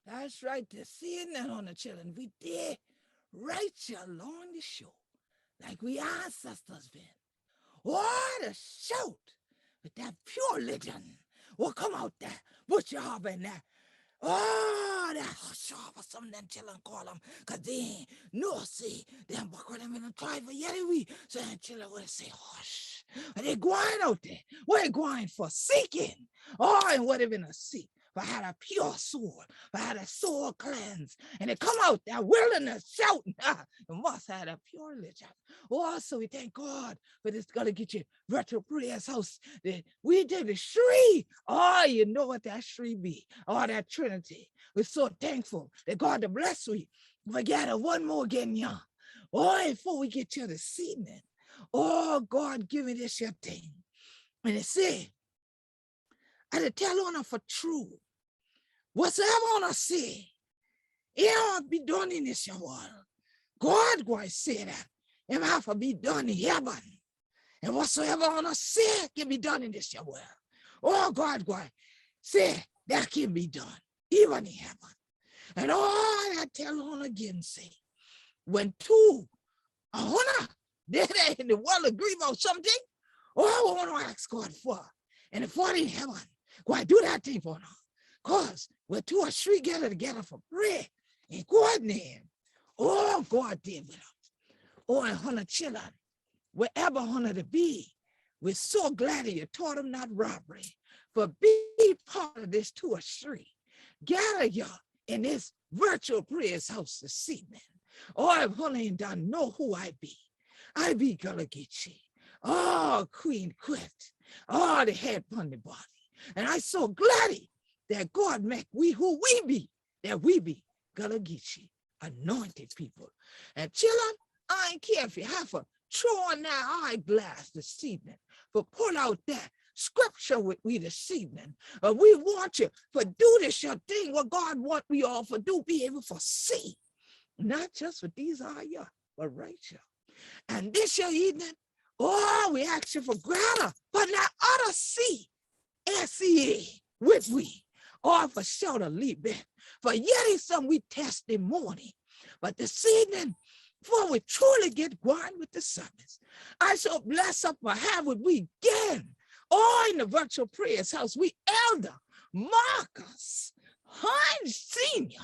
That's right. To seeing that on the children, we did right here along the shore, like we ancestors been. What a shout with that pure religion will come out there, put your harbor in there. Oh, that sharp or something them children call them, because they ain't no see them buckle them in the tribe for yet we. So them children will say, hush. And they going out there. What they going for? Seeking. Oh, and what they been a seek? But had a pure sword, but had a soul cleanse, and they come out there wilderness shouting, and must have a pure religion. Oh, so we thank God for this Gullah Geechee virtual prayers house. We did the Shree. Oh, you know what that Shree be. Oh, that Trinity. We're so thankful that God to bless we. We got one more again, y'all. Oh, before we get to this evening. Oh, God, give me this your thing. And it said, I to tell on her for true. Whatsoever on her say, it won't be done in this world. God going to say that. It have to be done in heaven. And whatsoever on her say can be done in this world. Oh, God going to say that can be done, even in heaven. And all I tell on again say, when two are honor, they in the world agree about something, oh, I want to ask God for. And if one in heaven, go and do that thing for her. Because we're two or three together for prayer in God's name. Oh, God did with us. Oh, and honor children, wherever honor to be, we're so glad that you taught them not robbery, but be part of this two or three. Gather you in this virtual prayers house this evening. Oh, if honor ain't done know who I be Gullah Geechee. Oh, Queen Quet. Oh, the head upon the body. And I so glad that God make we who we be, that we be Gullah Geechee, anointed people. And children, I ain't care if you have to throw on that eyeglass this evening, but pull out that scripture with we this evening. We want you to do this your thing, what God want we all to do, be able to see. Not just for these are you, but right here. And this your evening, oh, we ask you for greater, but not other see, S-E-A, with we. Or for sure to leave it. For yet is some we testimony. But this evening, before we truly get going with the service, I shall bless up for have what we again. All in the virtual prayers house, we elder Marcus Hines Sr.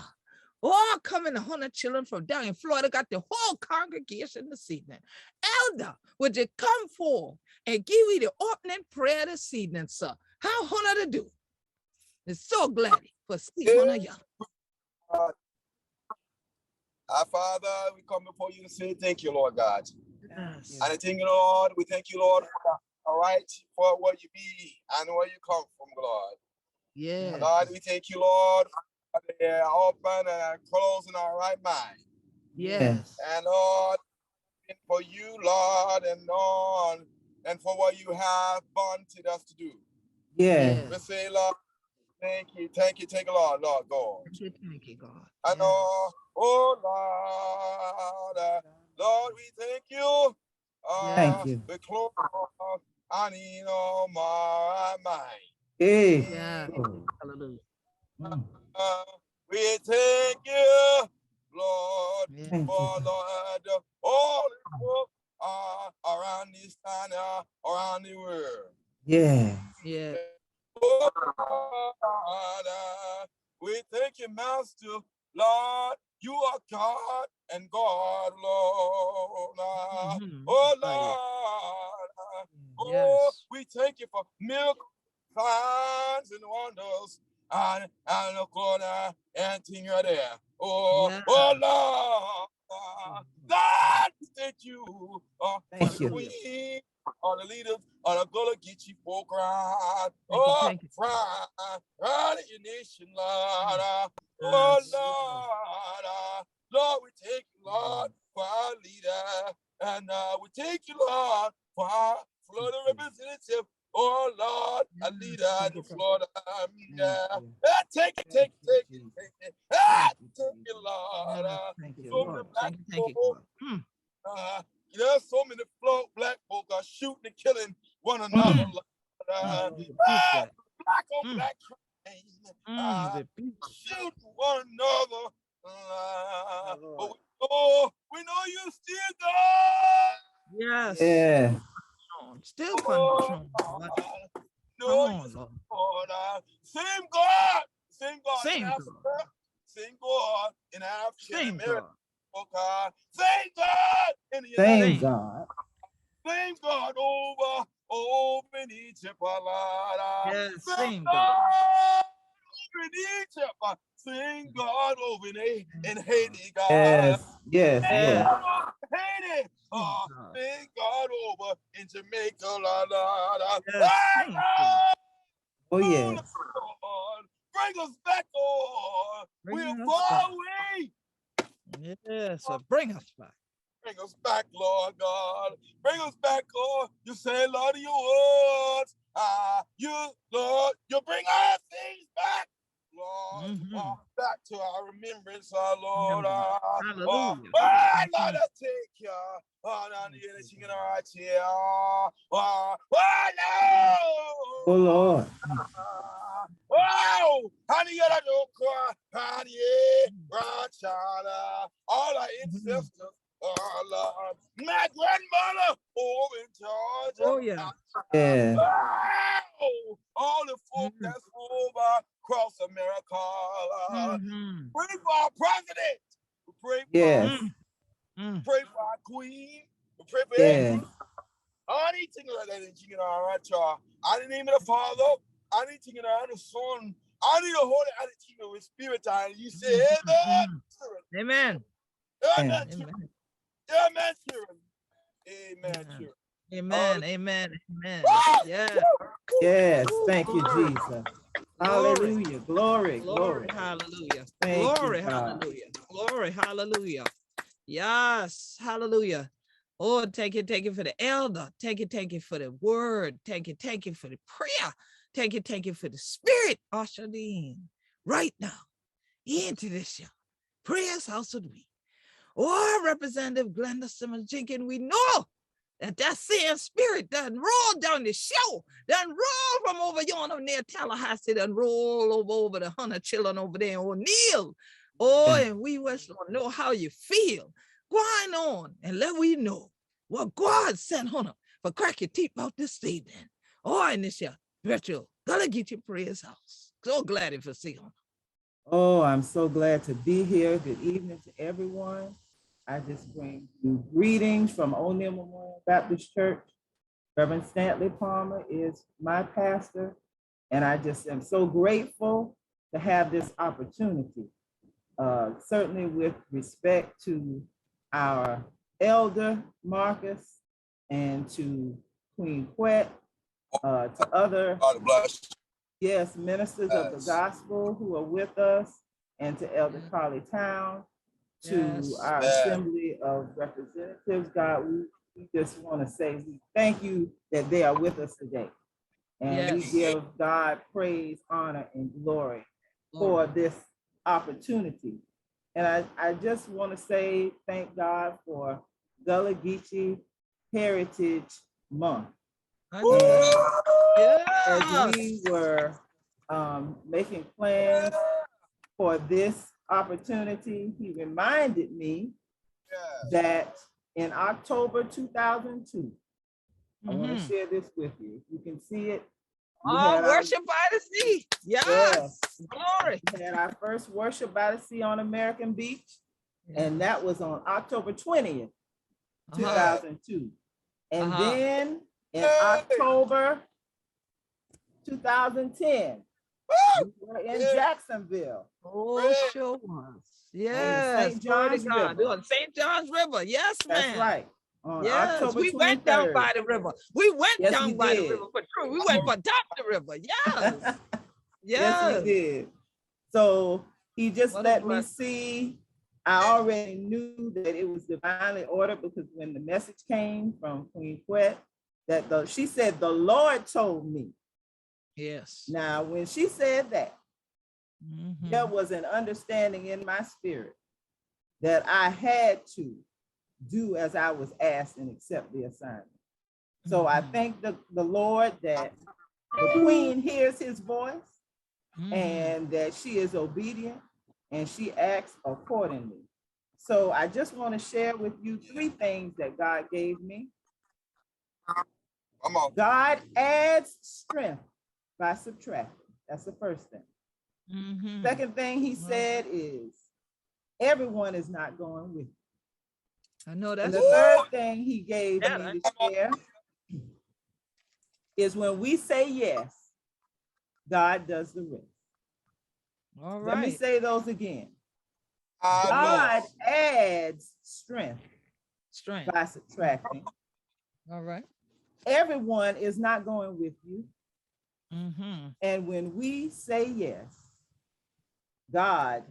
All coming 100 children from down in Florida, got the whole congregation this evening. Elder, would you come forward and give me the opening prayer this evening, sir? How honor to do? It's so glad for seeing one of y'all. Our Father, we come before you to say thank you, Lord God. Yes. And I thank you, Lord. We thank you, Lord, for all right, for where you be and where you come from, Lord. Yeah. Lord, we thank you, Lord, for the open and closing our right mind. Yes. And Lord, for you, Lord, and Lord, and for what you have wanted us to do. Yeah. We say, Lord, thank you, Lord, God. Thank you, God. I know, oh Lord, Lord, we thank you. Thank you. We close and in my mind. Yeah. Hallelujah. We thank you, Lord, Yeah. for Lord, all the work around this time, around the world. Yeah. Yeah. Oh, Lord, we thank you, Master, Lord. You are God and God alone. Oh, Lord. Oh, we thank you for miracles, signs, and wonders. And God, and thing right there. Oh, oh, Lord. God, thank you for the queen, all the leaders, all the Gullah Geechee program. Oh, proud of your nation, Lord. Oh, Lord. Lord, we thank you, Lord, for our leader. And we thank you, Lord, for our Florida representative. Oh, Lord, a leader in Florida. Take it. Take it, Lord. Thank you, Lord. Thank you, Lord. There's so many black folk are shooting and killing one another. Black on black crime. Shooting one another. But we know you still God. Yes. Yeah. Still control. No, Lord. Same God. Same God Same in God. Africa. Same God in Africa. Same America. God. Oh God. Same God in the Same United States. God. Same God over in Egypt. Yes, same God over in Egypt. Same God over in Haiti, God. Yes. Same God over in Haiti. Same God over in Jamaica. Yes, oh, yes. Lord, bring us back, Lord. We're far away. Yes, bring us back. Bring us back, Lord God. Bring us back, Lord. You say, Lord, your words. Lord, you bring our things back, Lord. Back to our remembrance, our Lord. Hallelujah. Lord, I take you. Oh, Lord. Wow! Honey, you don't cry. Honey, all our ancestors. Oh, Lord. My grandmother over in Georgia. Oh, yeah. Yeah. Wow! All the folk that's over across America. Pray for our president. Pray for, pray for our queen. Pray for everything. Anything like that in chicken all right, y'all. I didn't name it the Father. I didn't think it the Son. I need a holy attitude with spirit. And you say, Amen. Amen. Amen. Amen. Amen. Amen. Amen. Amen. Yes. Yes. Thank you, Jesus. Hallelujah. Glory. Glory. Hallelujah. Thank Glory. you, God. Hallelujah. Glory. Hallelujah. Yes. Hallelujah. Oh, take it for the elder. Take it for the word. Take it for the prayer. Take it for the spirit. Ushered in right now into this show. Prayers house with me. Oh, Representative Glenda Simmons-Jenkins, we know that same spirit done roll down the show, done roll from over yonder near Tallahassee, done roll over the 100 children over there in O'Neill. Oh, and we want to know how you feel. Going on and let we know what God sent Hunter for crack your teeth out this evening. Oh, in this year, virtual, gotta get your prayers house. So glad if you see Hunter. Oh, I'm so glad to be here. Good evening to everyone. I just bring you greetings from O'Neill Memorial Baptist Church. Reverend Stanley Palmer is my pastor, and I just am so grateful to have this opportunity. Certainly with respect to our elder Marcus and to Queen Quet, to other ministers of the gospel who are with us, and to Elder Carly Town, to our Assembly of Representatives. God, we just want to say we thank you that they are with us today. And we give God praise, honor, and glory for this opportunity. And I just want to say thank God for Gullah Geechee Heritage Month. As we were making plans for this opportunity, he reminded me that in October 2002, I want to share this with you. You can see it. Worship by the sea. Yes. Glory. We had our first worship by the sea on American Beach, and that was on October 20th, 2002. And then in October 2010, we were in Jacksonville. Oh, sure was. Yes. St. John's River. On St. John's River. Yes, ma'am. That's right. On yes, October we 23rd. Went down by the river. We went down by did. the river for true. We went for top the river. Yes. Yes, we did. So he just let me see. I already knew that it was divinely ordered because when the message came from Queen Quet, that she said, the Lord told me. Yes. Now, when she said that, there was an understanding in my spirit that I had to do as I was asked and accept the assignment. So I thank the Lord that the queen hears his voice and that she is obedient and she acts accordingly. So I just want to share with you 3 things that God gave me. Come on. God adds strength by subtracting. That's the first thing. Second thing he said is, everyone is not going with you. I know that's and the third thing he gave me to share is when we say yes, God does the rest. All right. Let me say those again. God adds strength by subtracting. All right. Everyone is not going with you. And when we say yes, God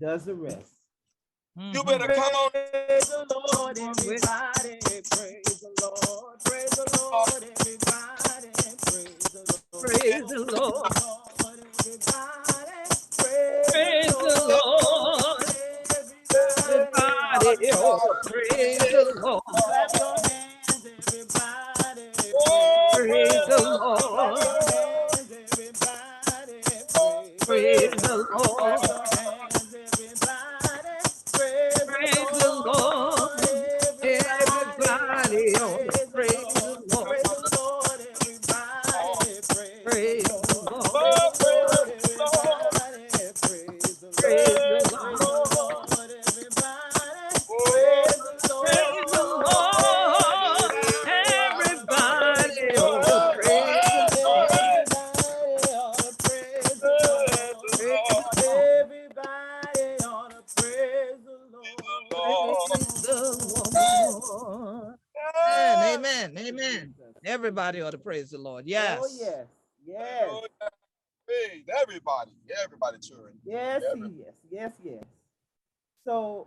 does the rest. You better come on. Praise the Lord, everybody. Praise the Lord. Praise the Lord, everybody. Praise the Lord. Praise the Lord. Everybody. Praise the Lord. Everybody, oh, praise the Lord. Clap your hands, everybody. Praise the Lord. Praise the Lord. Praise the Lord. Everybody, oh, praise the Lord. Praise the Lord. Praise the Lord. Praise the Lord. Everybody, oh, praise the Lord. Everybody ought to praise the Lord. Praise the Lord. Amen. Amen. Everybody ought to praise the Lord. Yes. Oh, yes. Yes. Praise everybody. Everybody, children. Yes, yes. So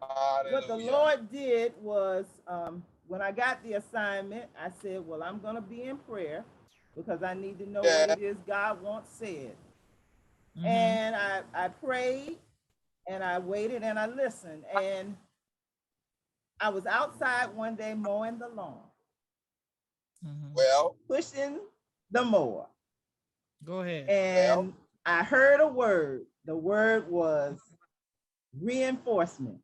what the Lord did was, when I got the assignment, I said, well, I'm going to be in prayer because I need to know what it is God wants said. And I prayed and I waited and I listened. And I was outside one day mowing the lawn. Well, pushing the mower. Go ahead. And I heard a word. The word was reinforcement.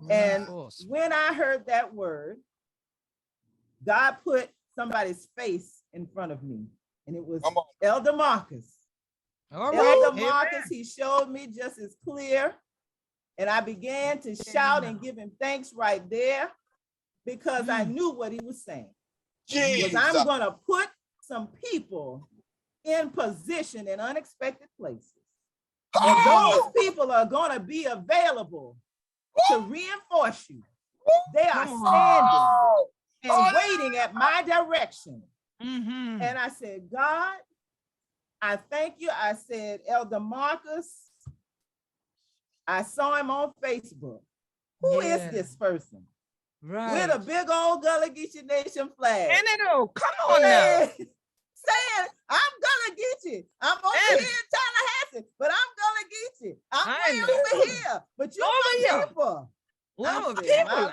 And when I heard that word, God put somebody's face in front of me. And it was Elder Marcus. Elder Marcus, he showed me just as clear. And I began to shout and give him thanks right there because I knew what he was saying. Was I'm going to put some people in position in unexpected places. And those people are going to be available to reinforce you. They are standing and waiting at my direction. And I said, God, I thank you. I said, Elder Marcus, I saw him on Facebook. Who is this person? With a big old Gullah Geechee Nation flag. And come on now. Saying, I'm Gullah Geechee. I'm over here in Tallahassee, but I'm Gullah Geechee. I'm way over here, but you're my people. My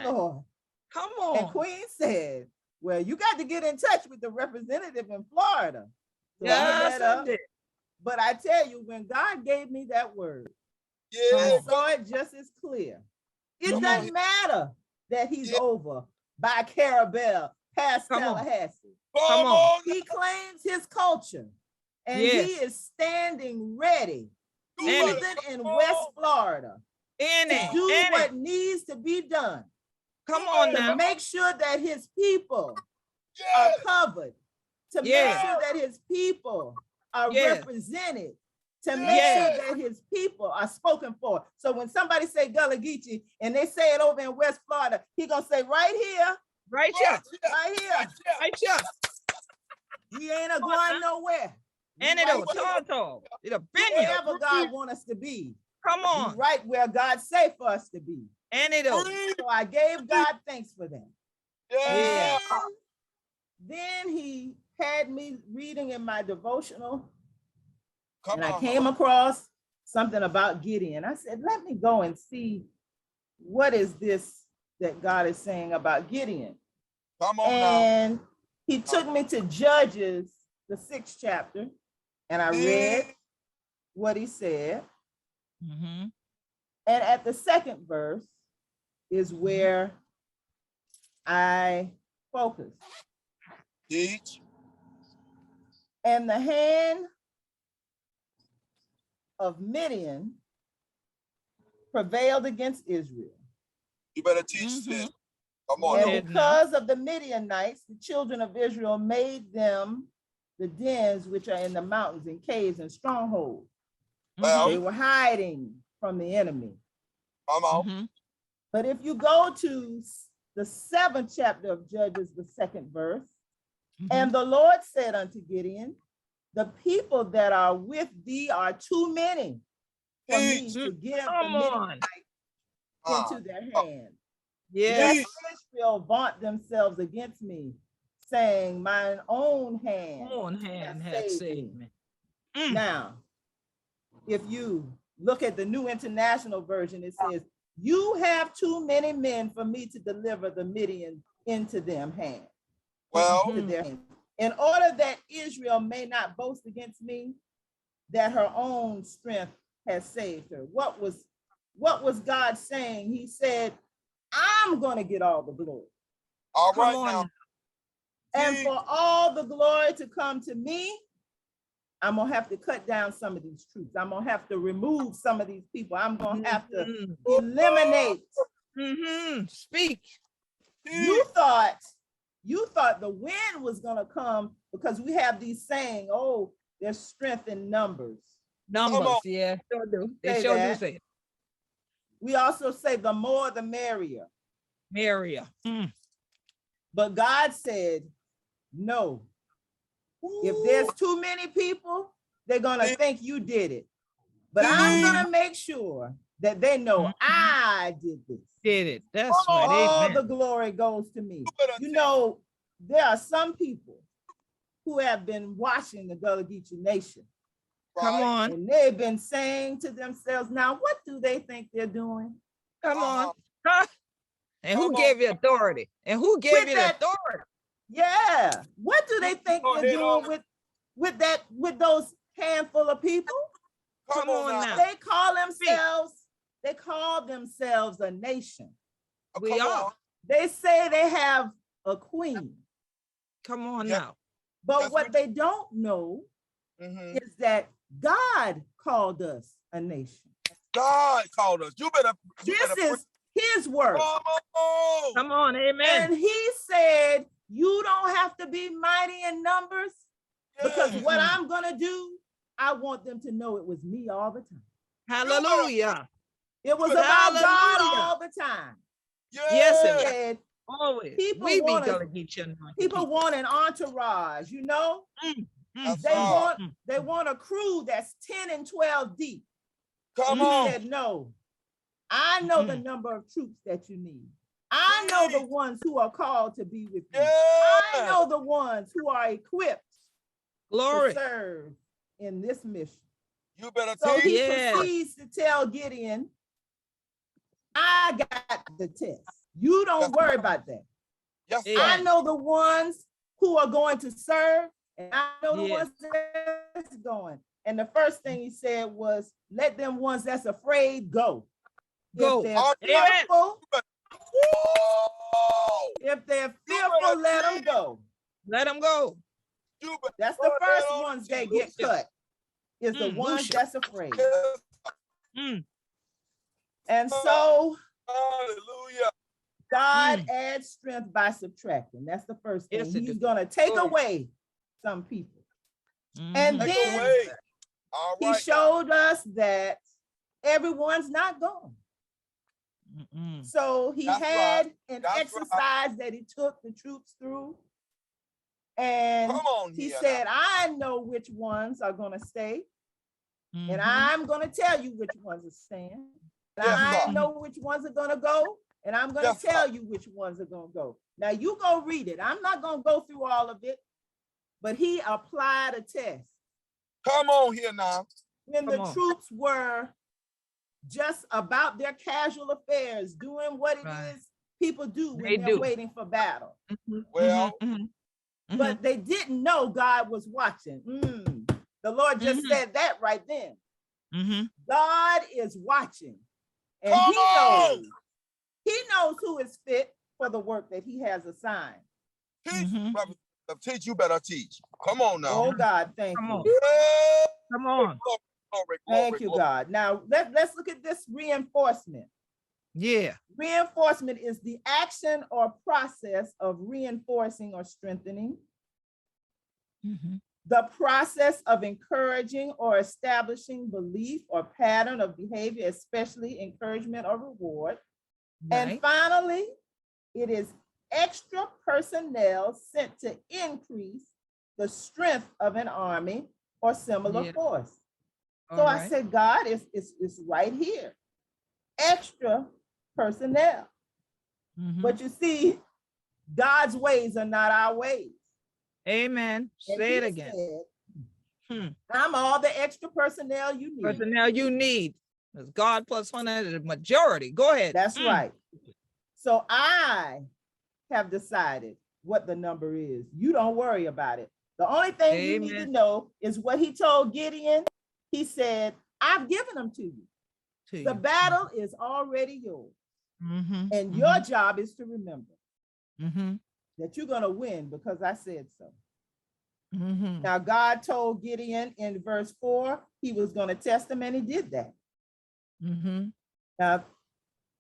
Lord. Come on. And Queen said, well, you got to get in touch with the representative in Florida. So yes, I did. But I tell you, when God gave me that word, I saw it just as clear. It doesn't matter that he's over by Carabel, past Tallahassee. Come on. He claims his culture, and he is standing ready, even in West Florida, to do what needs to be done. Come on to now. make sure that his people are covered, to make sure that his people are represented, to make sure that his people are spoken for. So when somebody say Gullah Geechee and they say it over in West Florida, he gonna say right here, right here, right here, right here. We ain't going nowhere. And it'll talk. It'll bend you. Wherever God want us to be. Come on. Right where God say for us to be. And it'll. So I gave God thanks for that. Yeah. Then he had me reading in my devotional. I came across something about Gideon. I said, let me go and see what is this that God is saying about Gideon. Come on and now. He took me to Judges, the 6th chapter, and I read what he said. Mm-hmm. And at the 2nd verse is where I focus. Teach. And the hand of Midian prevailed against Israel. You better teach this. Come on. And because of the Midianites, the children of Israel made them the dens which are in the mountains and caves and strongholds. Well, they were hiding from the enemy. Come on. But if you go to the 7th chapter of Judges, the 2nd verse, and the Lord said unto Gideon, the people that are with thee are too many for me to give the Midianites into their hand. Let Israel vaunt themselves against me, saying, mine own hand has saved me. Now, if you look at the New International Version, it says, you have too many men for me to deliver the Midian into them hand. Well, to their hand. In order that Israel may not boast against me, that her own strength has saved her. What was God saying? He said, I'm going to get all the glory. All right now. And for all the glory to come to me, I'm going to have to cut down some of these troops. I'm going to have to remove some of these people. I'm going to have to eliminate. Speak. You thought the wind was going to come because we have these saying, oh, there's strength in numbers. Numbers, yeah, sure do. They sure do say it. We also say the more the merrier. Merrier. But God said, no. If there's too many people, they're going to think you did it. But I'm going to make sure that they know I did this. Did it. That's right. All the glory goes to me. You know, there are some people who have been watching the Gullah Geechee Nation. Come on. And they've been saying to themselves, now, what do they think they're doing? Come on. Huh? And who gave you authority? And who gave you the authority? Yeah. What do they think they're doing with those handful of people? Come on now. They call themselves a nation. We are. They say they have a queen. Come on now. But what they don't know is that God called us a nation. God called us. This is his word. Come on, amen. And he said, you don't have to be mighty in numbers because what I'm going to do, I want them to know it was me all the time. Hallelujah. It was about God all the time. Yes, it was. Always. People want an entourage, you know? They want a crew that's 10 and 12 deep. Come on. He said, no, I know the number of troops that you need. I know the ones who are called to be with you. I know the ones who are equipped to serve in this mission. You better so he proceeds to tell Gideon, I got the test. You don't worry about that. Yes, I know the ones who are going to serve, and I know the ones that's going. And the first thing he said was, let them ones that's afraid go. Go. If they're fearful, let them go. Let them go. That's the first ones that get cut. Is the ones that's afraid. And so, hallelujah. God adds strength by subtracting. That's the first thing. He's going to take away some people. And then he showed us that everyone's not gone. So he had an exercise that he took the troops through. And he said, I know which ones are going to stay. And I'm going to tell you which ones are staying. And I know which ones are going to go. And I'm going to tell you which ones are going to go. Now you go read it. I'm not going to go through all of it. But he applied a test. Come on here now. When the troops were just about their casual affairs, doing what it is people do when they're waiting for battle. Well, but they didn't know God was watching. The Lord just said that right then. God is watching, and he knows who is fit for the work that he has assigned. Teach, you better teach. Come on now. Oh God, thank you. Come on. Thank you, God. Now let's look at this reinforcement. Yeah. Reinforcement is the action or process of reinforcing or strengthening. The process of encouraging or establishing belief or pattern of behavior, especially encouragement or reward. And finally, it is extra personnel sent to increase the strength of an army or similar force. So I said, God is right here. Extra personnel. But you see, God's ways are not our ways. Amen. Say it again. Said, I'm all the extra personnel you need. Personnel you need. Because God plus 100 is the majority. Go ahead. That's right. So I have decided what the number is. You don't worry about it. The only thing you need to know is what he told Gideon. He said, I've given them to you. The battle is already yours. And your job is to remember that you're going to win because I said so. Now, God told Gideon in verse 4, he was going to test him, and he did that. Now,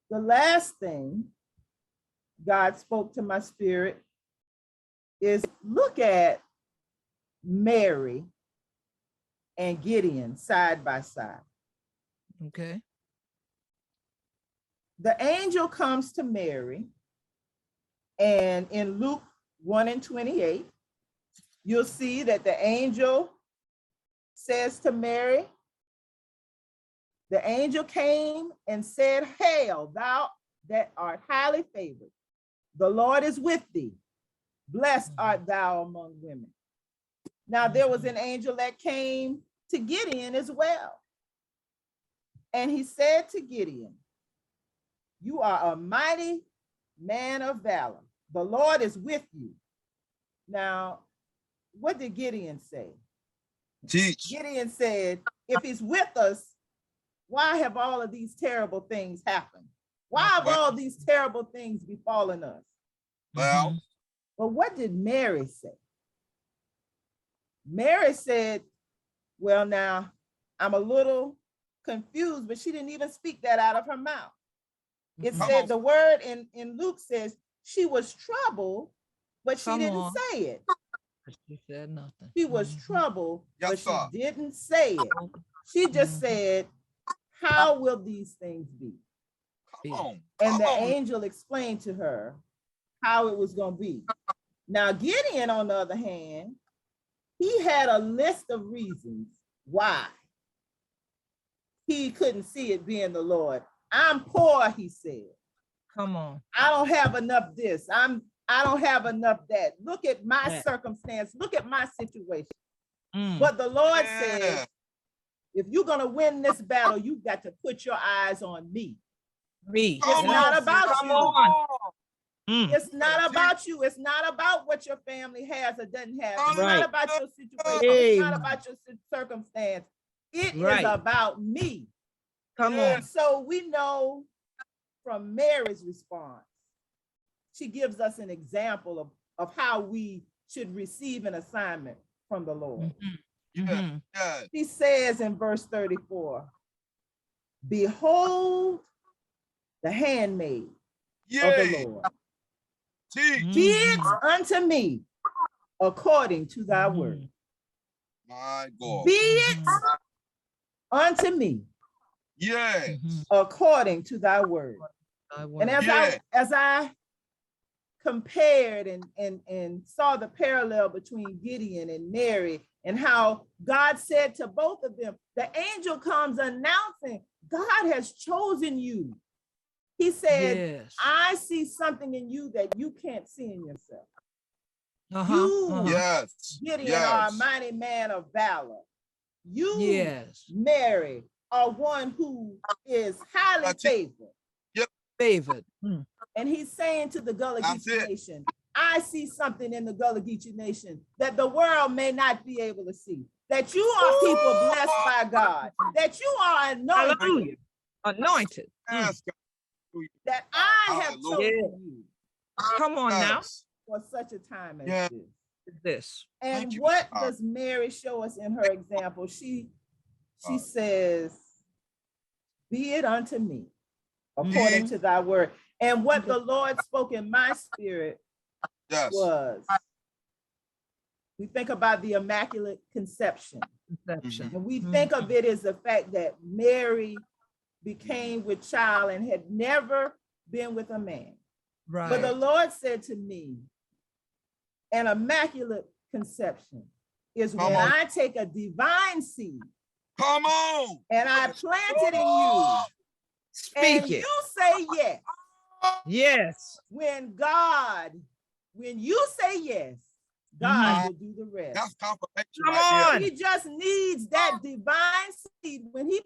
the last thing God spoke to my spirit is look at Mary and Gideon side by side. Okay. The angel comes to Mary, and in Luke 1:28, you'll see that the angel says to Mary, the angel came and said, Hail, thou that art highly favored. The Lord is with thee. Blessed art thou among women. Now, there was an angel that came to Gideon as well. And he said to Gideon, you are a mighty man of valor. The Lord is with you. Now, what did Gideon say? Teach. Gideon said, if he's with us, why have all of these terrible things happened? Why have all these terrible things befallen us? Well, but what did Mary say? Mary said, well, now I'm a little confused, but she didn't even speak that out of her mouth. It said the word in Luke says she was troubled, but she didn't say it. She said nothing. She was troubled, but she didn't say it. She just said, how will these things be? And the angel explained to her how it was going to be. Now, Gideon, on the other hand, he had a list of reasons why he couldn't see it being the Lord. I'm poor, he said. Come on. I don't have enough this. I don't have enough that. Look at my circumstance. Look at my situation. But the Lord said, if you're going to win this battle, you've got to put your eyes on me. It's not about you. It's not about you. It's not about what your family has or doesn't have. It's not about your situation. It's not about your circumstance. It is about me. Come on. So we know from Mary's response, she gives us an example of how we should receive an assignment from the Lord. She says in verse 34, behold the handmaid of the Lord. Be it unto me according to thy word. My God. Be it unto me according to thy word. And as I compared and saw the parallel between Gideon and Mary and how God said to both of them, the angel comes announcing, God has chosen you. He said, I see something in you that you can't see in yourself. Gideon, are a mighty man of valor. You, Mary, are one who is highly favored. Favored. And he's saying to the Gullah Geechee Nation, I see something in the Gullah Geechee Nation that the world may not be able to see. That you are people blessed by God. That you are anointed. Hallelujah. Anointed. That I have chosen you. Come on now. For such a time as this. And what does Mary show us in her example? She says, be it unto me, according to thy word. And what the Lord spoke in my spirit was, we think about the Immaculate Conception. And we think of it as the fact that Mary became with child and had never been with a man. Right. But the Lord said to me, an immaculate conception is when I take a divine seed. Come on. And I plant it in you. Speak and it. You say yes. Yes. When you say yes, God will do the rest. That's confirmation. Come on. He just needs that divine seed. When he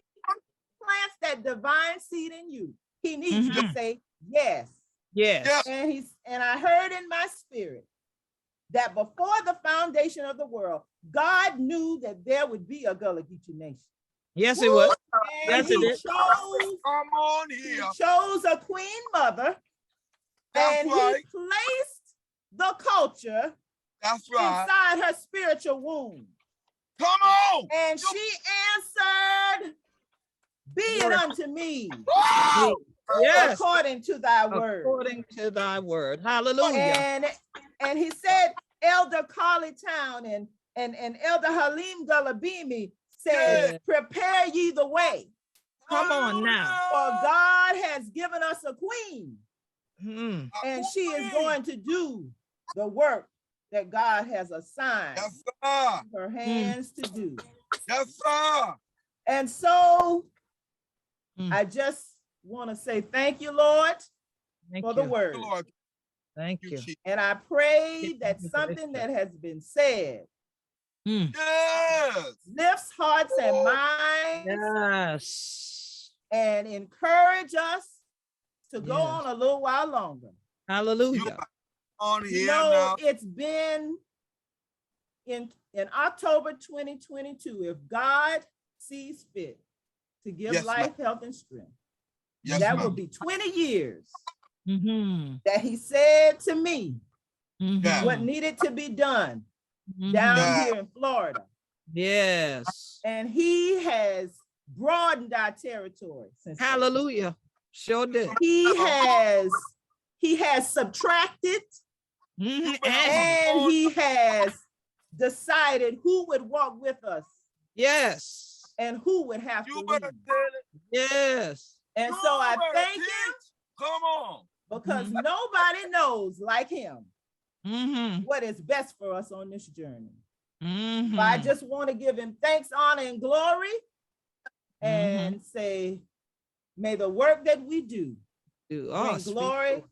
plants that divine seed in you, he needs you to say yes. Yes. And I heard in my spirit that before the foundation of the world, God knew that there would be a Gullah Geechee Nation. Yes, it was. And he chose a queen mother. And he placed the culture inside her spiritual womb. Come on. And she answered, be it unto me. Yes. According to thy word. According to thy word. Hallelujah. And he said, Elder Carly Town and Elder Halim Gullah said, prepare ye the way. Come on now. For God has given us a queen. And she is going to do the work that God has assigned her hands to do. Yes, sir. And so I just want to say thank you, Lord, for the word. Thank you. And I pray that something that has been said lifts hearts and minds. Yes. And encourage us to go on a little while longer. Hallelujah. You know, it's been in October 2022, if God sees fit to give life, health, and strength, that will be 20 years that he said to me what needed to be done down here in Florida. Yes. And he has broadened our territory. Hallelujah. Sure did. He has subtracted and he has decided who would walk with us. Yes. And who would have to leave. Yes. And so I thank him. Come on. Because nobody knows like him what is best for us on this journey. So I just want to give him thanks, honor, and glory and say, may the work that we do bring glory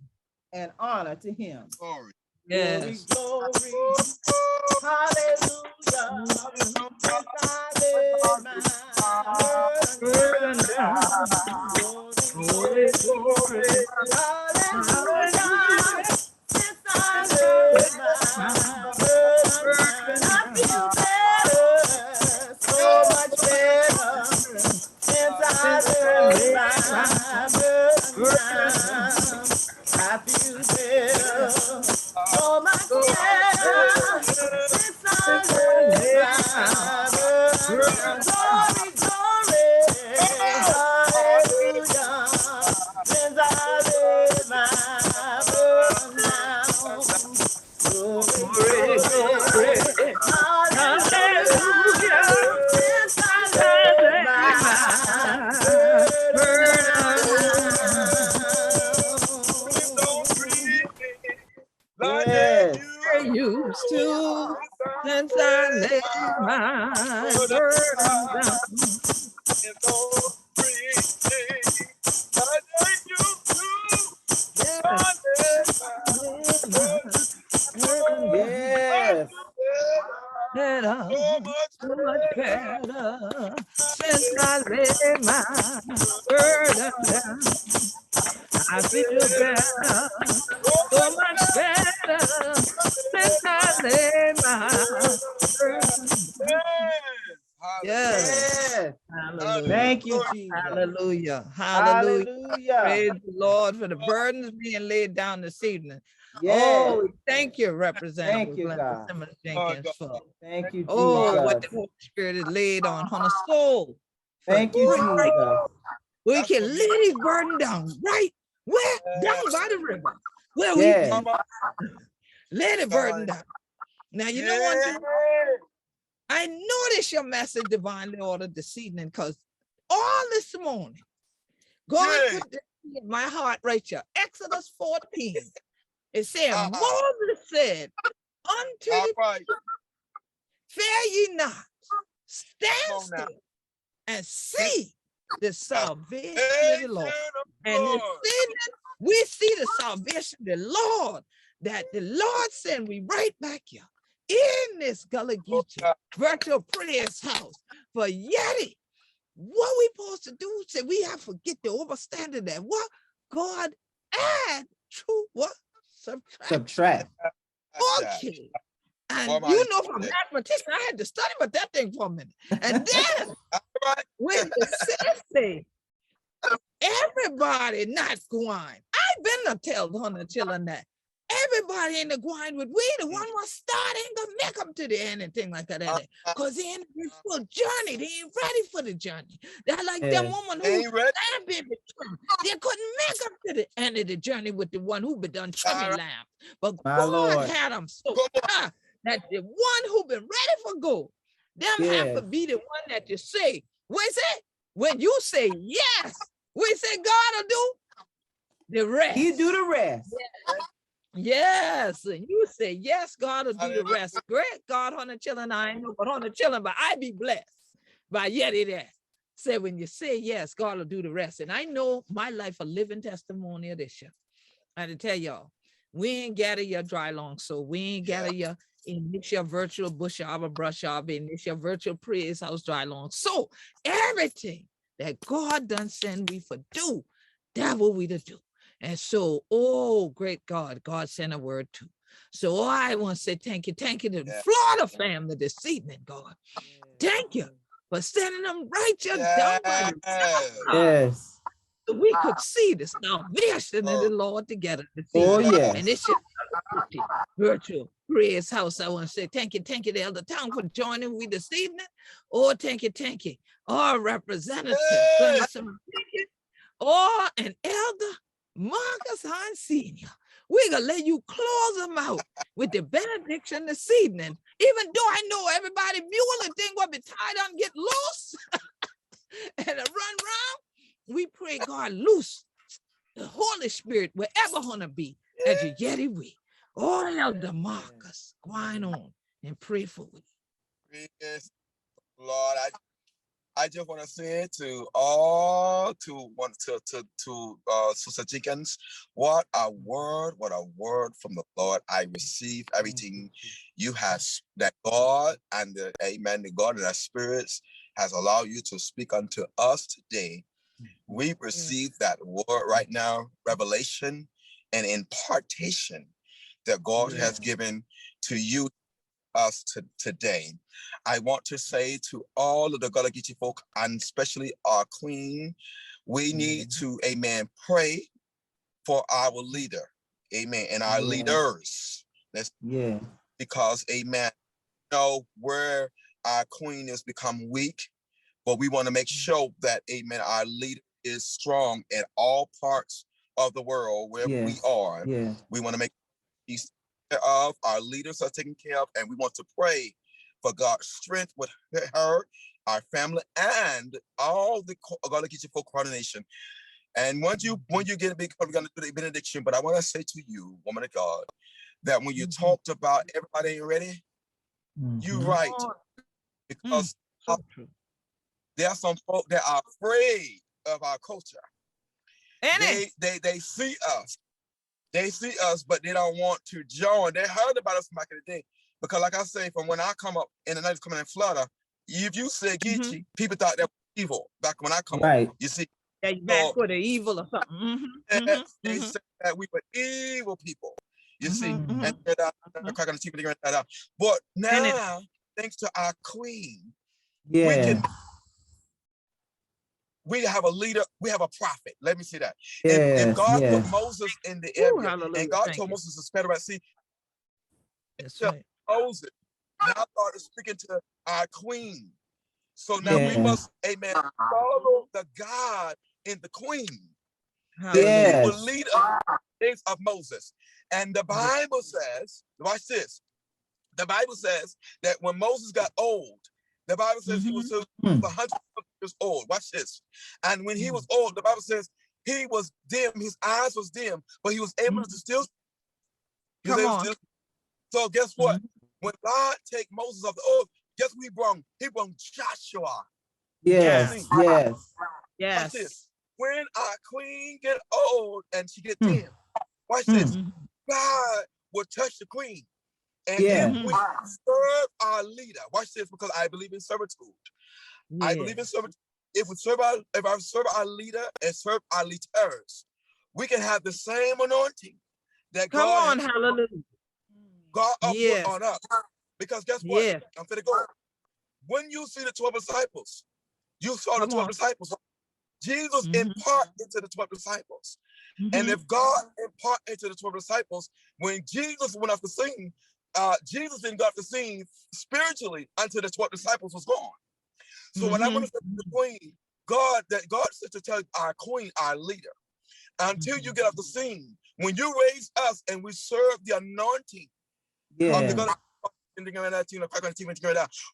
and honor to him. Glory. Yes. Glory, glory. Hallelujah. Glory, glory. Hallelujah. Since I laid my burden, I feel better, so much better. Since I laid my burden, I feel better, so much better. Since I laid my burden, glory, glory, hallelujah. Since I laid my burden down, glory, glory, hallelujah. Since I laid my burden down. Yes. Used to, since I laid my burden down. Yes. better, so much better since I laid my burden down. I feel better, so much better since I laid my burden down. Yes. Yes. Hallelujah. Thank you, Jesus. Hallelujah. Hallelujah. Hallelujah. Praise the Lord for the burdens being laid down this evening. Yes. Oh, thank you, Representative Thank you, Glenda God. Simmons-Jenkins, for Thank you, what the Jesus. Holy Spirit is laid on her soul. Thank you, Jesus. We can lay these burden down right where? Down by the river. Where we Yes. can lay the burden down. Now, you know one thing? I noticed your message divinely ordered this evening because all this morning, God put this in my heart right here. Exodus 14. It said, Moses said unto the people, fear ye not, stand still and see the salvation of the Lord. And this evening, we see the salvation of the Lord, that the Lord sent we right back here in this Gullah Geechee virtual prayers house for yedd. What we supposed to do? Say we have to get the overstanding that what God add to what subtract. Okay. And you know, from mathematician, I had to study about that thing for a minute. And then when the say everybody not going, I've been to tell the children that everybody ain't going with we. The one was start ain't gonna make them to the end and thing like that. Because they ain't this full journey. They ain't ready for the journey. They're like that woman who lamb been between. They couldn't make them to the end of the journey with the one who been done trimming lamb. But God had them so that the one who been ready for go, them have to be the one that you say. When you say yes, we say God will do the rest. He do the rest. Yes, and you say yes, God will do the rest. Great God on the children, I ain't know, but on the children, but I be blessed by yedd that. Say when you say yes, God will do the rest. And I know my life a living testimony of this year. I had to tell y'all, we ain't gather your dry long soul. We ain't gather your in this your virtual bush arbor brush arbor, in this your virtual praise house dry long. So everything that God done send we for do, that what we to do. And so, oh, great God, God sent a word too. So I want to say thank you to the Florida family this evening, God. Thank you for sending them right down by the Yes. so we could see the salvation of the Lord together this evening. And it's just virtual praise house. I want to say thank you to Elder Town for joining me this evening. Oh, thank you. Our representative, or an elder, Marcus Hines Sr. We're going to let you close them out with the benediction this evening. Even though I know everybody mule and think will be tied on get loose and run round, we pray God loose the Holy Spirit wherever gonna be as you yedd we. Oh, Elder Marcus, going on and pray for we. Yes, Lord, I just want to say to all Sister Jenkins, what a word from the Lord. I received everything you have, that God and the God and our spirits has allowed you to speak unto us today. We receive that word right now, revelation and impartation that God has given to you, us today. I want to say to all of the Gullah Geechee folk, and especially our queen, we need to, pray for our leader, and our leaders. Because, know where our queen has become weak, but we want to make sure that, our leader is strong in all parts of the world where we are. We want to make peace of our leaders are taken care of, and we want to pray for God's strength with her, our family, and all the Gullah Geechee folk coronation. And when you get a big, we're going to do the benediction. But I want to say to you, woman of God, that when you talked about everybody ain't ready, you're right, because there are some folk that are afraid of our culture. They see us. They see us, but they don't want to join. They heard about us back in the day, Because like I say, from when I come up in the night coming in Florida, if you say Geechee, people thought that was evil back when I come up. You see, yeah, back for the evil or something. They said that we were evil people. You see, and crack on the teeth and that out. But now, thanks to our queen, we have a leader, we have a prophet. Let me see that. If God put Moses in the area, and God told Moses to spread around, see, Moses, now God is speaking to our queen. So now we must, amen, follow the God in the queen. That he will lead us in the days of Moses. And the Bible says, watch this. The Bible says that when Moses got old, the Bible says he was 100 years old. Watch this. And when he was old, the Bible says he was dim, his eyes was dim, but he was able to still. So guess what? When God take Moses off the oath, guess what he brought? He brought Joshua. Yes. Watch this. When our queen get old and she get dim, watch this. God will touch the queen. And if we serve our leader, watch this, because I believe in servitude. I believe in servitude. If I serve our leader and serve our leaders, we can have the same anointing that God put on us. Because guess what? I'm finna go. When you see the 12 disciples, you saw the 12 disciples. Jesus impart into the 12 disciples. And if God impart into the 12 disciples, when Jesus went off the scene, Jesus didn't go off the scene spiritually until the 12 disciples was gone. So when I want to say to the queen, God said to tell our queen, our leader, until you get off the scene, when you raise us and we serve the anointing of the God,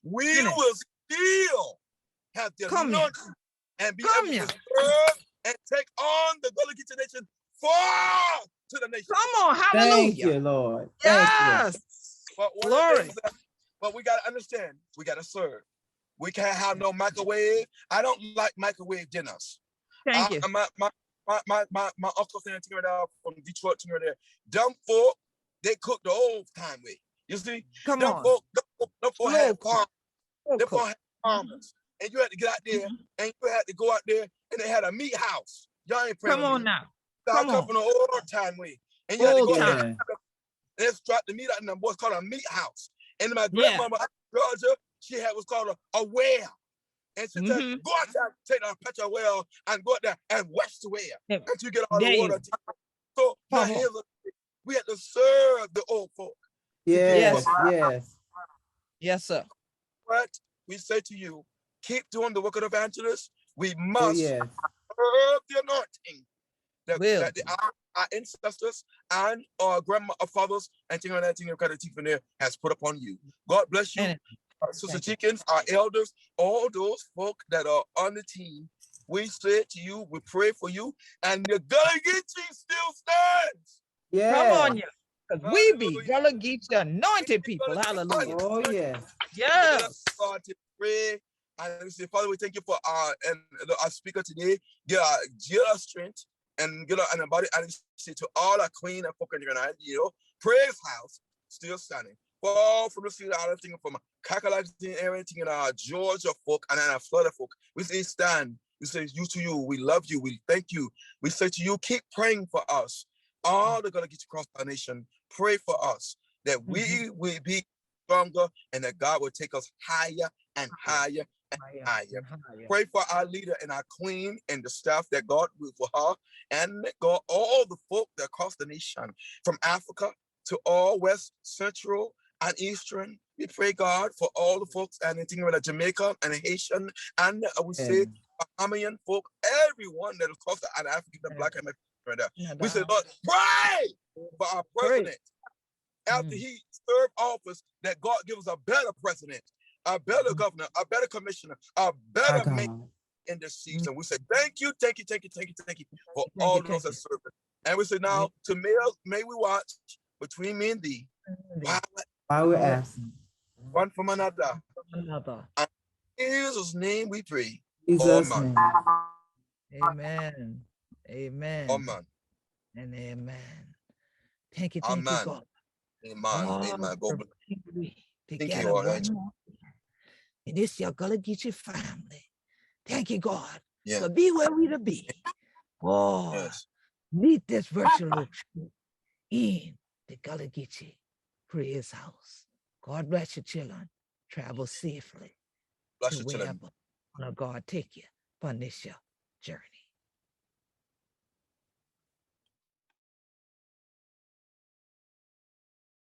we will still have the anointing and be able to serve and take on the Gullah Geechee nation far to the nation. Come on, hallelujah. Thank you, Lord. Yes. But glory. But we got to understand, we got to serve. We can't have no microwave. I don't like microwave dinners. Thank you. My uncle from Detroit, dumb folk, they cook the old time way. You see? Come dumb on. folk had farmers. Them folk had farmers. And you had to get out there, and you had to go out there, and they had a meat house. Y'all ain't praying. Come on now. I come from the old time way. And you had to go out there, and they drop the meat out in what's called a meat house. And my grandmama in Georgia, she had what's called a well. And she said, go out there, take a patch of well, and go out there and wash the well. And you get all the water. So now here's we had to serve the old folk. Yes, Yes, sir. But we say to you, keep doing the work of the evangelist. We must serve the anointing that our ancestors and our fathers and things like that has put upon you. God bless you. Sister Jenkins, our elders, all those folk that are on the team, we say to you, we pray for you, and the Gullah Geechee still stands. Come on, because we be Gullah Geechee anointed people. Hallelujah. Oh, yes. Yes. God to pray. And we say, Father, we thank you for our speaker today. Give us strength and give us an body. And say to all our queen and folk in the United, praise house still standing. Fall from the street, I don't think from Kakalaki everything in our Georgia folk and our Florida folk. We say stand. We say you to you. We love you. We thank you. We say to you, keep praying for us. All the Gullah Geechee across our nation, pray for us that we will be stronger and that God will take us higher and higher and higher. Pray for our leader and our queen and the staff that God will for her and God, all the folk that across the nation, from Africa to all West, Central, and Eastern. We pray, God, for all the folks and anything with Jamaica and Haitian, and I would say Bahamian folk, everyone that is across the African, the Black and American. We say, Lord, pray for our president. After he served office, that God give us a better president, a better governor, a better commissioner, a better man in this season. We say, thank you for all those that serve us. And we say, now, to may we watch between me and thee, while we're absent, one from another. And in Jesus' name we pray. Jesus' Amen. name. Amen. Amen. Amen. And amen. Thank you, God. Amen. Oh, Amen. together you, one more. And this your Gullah Geechee family. Thank you, God, for be where we to be. Oh, meet this virtual truth in the Gullah Geechee Praise House. God bless your children. Travel safely to wherever God take you on this your journey.